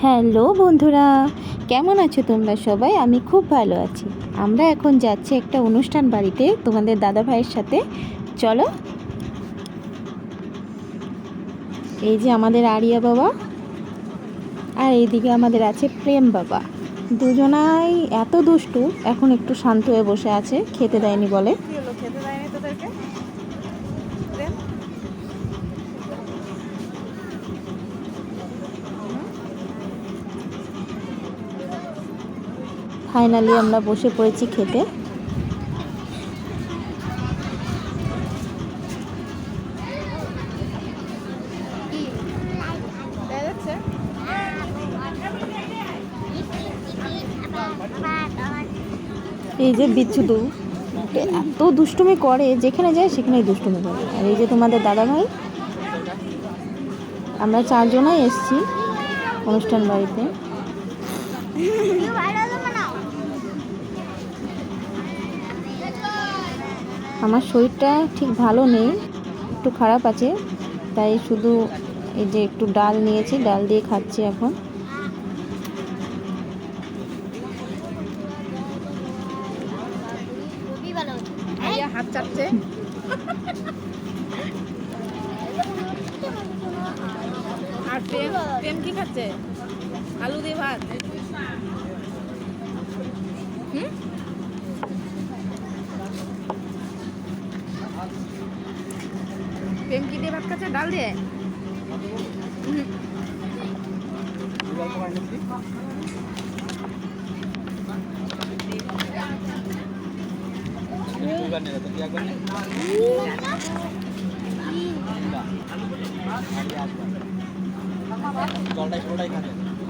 Hello বন্ধুরা, কেমন আছো তোমরা সবাই? আমি খুব ভালো আছি। আমরা এখন যাচ্ছি একটা অনুষ্ঠান বাড়িতে তোমাদের দাদা ভাইয়ের সাথে। চলো। এই যে আমাদের আরিয়া বাবা, আর এইদিকে আমাদের আছে প্রেম বাবা। দুজনাই এত দুষ্টু, এখন একটু শান্ত হয়ে বসে আছে, খেতে দেয়নি বলে। খেতে দেয়নি তোদেরকে? ফাইনালি আমরা বসে পড়েছি খেতে। এই যে বিচ্ছুদু এত দুষ্টুমি করে, যেখানে যায় সেখানেই দুষ্টুমি করে। আর এই যে তোমাদের দাদা ভাই, আমরা চারজনাই এসেছি অনুষ্ঠান বাড়িতে। আমার শরীরটা ঠিক ভালো নেই, একটু খারাপ আছে, তাই শুধু এই যে একটু ডাল নিয়েছি, ডাল দিয়ে খাচ্ছি এখন। হাত চাপছে। আর প্রেম কি খাচ্ছে? আলু দিয়ে ভাত। প্রেম কি দিয়ে ভাত খাচ্ছে? ডাল দিয়ে।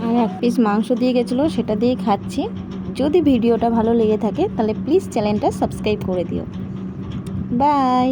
আর এক পিস মাংস দিয়ে গেছিলো, সেটা দিয়ে খাচ্ছি। যদি ভিডিওটা ভালো লেগে থাকে তাহলে প্লিজ চ্যানেলটা সাবস্ক্রাইব করে দিও। বাই।